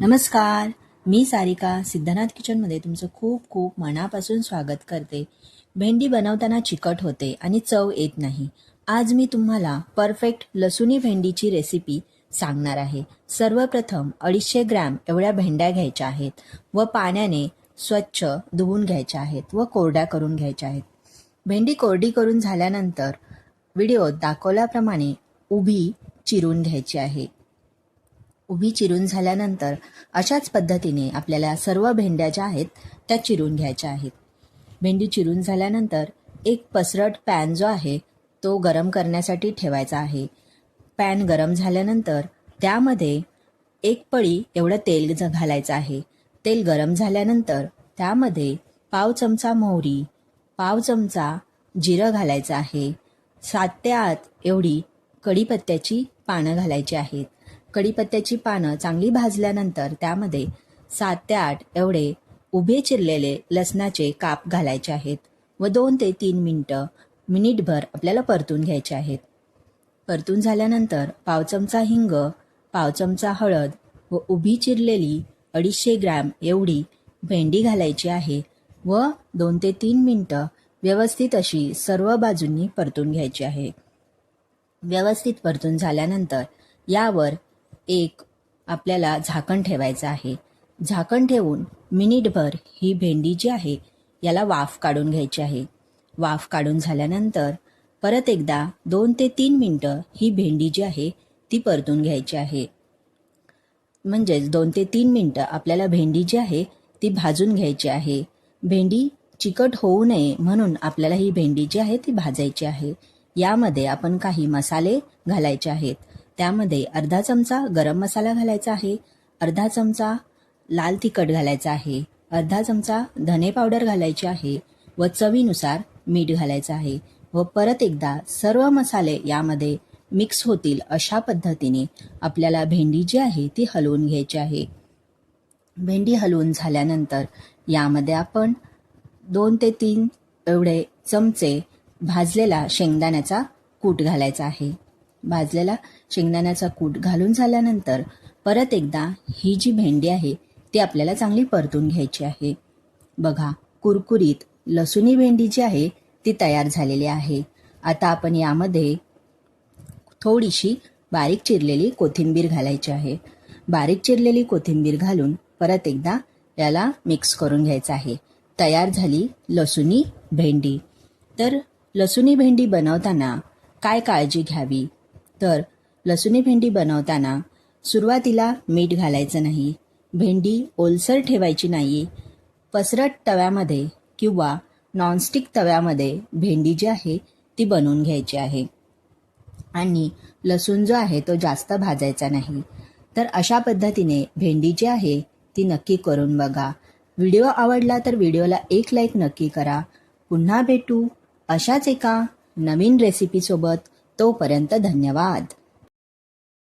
नमस्कार, मी सारिका सिद्धनाथ किचनमध्ये तुमचं खूप खूप मनापासून स्वागत करते. भेंडी बनवताना चिकट होते आणि चव येत नाही. आज मी तुम्हाला परफेक्ट लसुणी भेंडीची रेसिपी सांगणार आहे. सर्वप्रथम 250 ग्रॅम एवढ्या भेंड्या घ्यायच्या आहेत व पाण्याने स्वच्छ धुवून घ्यायच्या आहेत व कोरड्या करून घ्यायच्या आहेत. भेंडी कोरडी करून झाल्यानंतर व्हिडिओत दाखवल्याप्रमाणे उभी चिरून घ्यायची आहे. उभी चिरून झाल्यानंतर अशाच पद्धतीने आपल्याला सर्व भेंड्या ज्या आहेत त्या चिरून घ्यायच्या आहेत. भेंडी चिरून झाल्यानंतर एक पसरट पॅन जो आहे तो गरम करण्यासाठी ठेवायचा आहे. पॅन गरम झाल्यानंतर त्यामध्ये एक पळी एवढं तेल घालायचं आहे. तेल गरम झाल्यानंतर त्यामध्ये पाव चमचा मोहरी, पाव चमचा जिरं घालायचं आहे. 7 ते 8 एवढी कढीपत्त्याची पानं घालायची आहेत. कढीपत्त्याची पानं चांगली भाजल्यानंतर त्यामध्ये 7 ते 8 एवढे उभे चिरलेले लसणाचे काप घालायचे आहेत व 2 ते 3 मिनिटभर आपल्याला परतून घ्यायचे आहेत. परतून झाल्यानंतर पाव चमचा हिंग, पाव चमचा हळद व उभी चिरलेली 250 ग्रॅम एवढी भेंडी घालायची आहे व 2 ते 3 मिनिटं व्यवस्थित अशी सर्व बाजूंनी परतून घ्यायची आहे. व्यवस्थित परतून झाल्यानंतर यावर एक आपल्याला झाकण ठेवायचं आहे. झाकण ठेवून मिनिटभर ही भेंडी जी आहे याला वाफ काढून घ्यायची आहे. वाफ काढून झाल्यानंतर परत एकदा 2 ते 3 मिनिटं ही भेंडी जी आहे ती परतून घ्यायची आहे. म्हणजेच 2 ते 3 मिनिटं आपल्याला भेंडी जी आहे ती भाजून घ्यायची आहे. भेंडी चिकट होऊ नये म्हणून आपल्याला ही भेंडी जी आहे ती भाजायची आहे. यामध्ये आपण काही मसाले घालायचे आहेत. त्यामध्ये अर्धा चमचा गरम मसाला घालायचा आहे, अर्धा चमचा लाल तिखट घालायचा आहे, अर्धा चमचा धने पावडर घालायची आहे व चवीनुसार मीठ घालायचं आहे व परत एकदा सर्व मसाले यामध्ये मिक्स होतील अशा पद्धतीने आपल्याला भेंडी जी आहे ती हलवून घ्यायची आहे. भेंडी हलवून झाल्यानंतर यामध्ये आपण 2 ते 3 एवढे चमचे भाजलेला शेंगदाण्याचा कूट घालायचा आहे. भाजलेला शेंगदाण्याचा कूट घालून झाल्यानंतर परत एकदा ही जी भेंडी आहे ती आपल्याला चांगली परतून घ्यायची आहे. बघा, कुरकुरीत लसुणी भेंडी जी आहे ती तयार झालेली आहे. आता आपण यामध्ये थोडीशी बारीक चिरलेली कोथिंबीर घालायची आहे. बारीक चिरलेली कोथिंबीर घालून परत एकदा याला मिक्स करून घ्यायचं आहे. तयार झाली लसुणी भेंडी. तर लसुणी भेंडी बनवताना काय काळजी घ्यावी? तर लसुणी भेंडी बनवताना सुरुवातीला मीठ घालायचं नाही. भेंडी ओलसर ठेवायची नाही. पसरट तव्यामध्ये किंवा नॉनस्टिक तव्यामध्ये भेंडी जी आहे ती बनवून घ्यायची आहे आणि लसूण जो आहे तो जास्त भाजायचा नाही. तर अशा पद्धतीने भेंडी जी आहे ती नक्की करून बघा. व्हिडिओ आवडला तर व्हिडिओला एक लाईक नक्की करा. पुन्हा भेटू अशाच एका नवीन रेसिपीसोबत. तोपर्यंत धन्यवाद.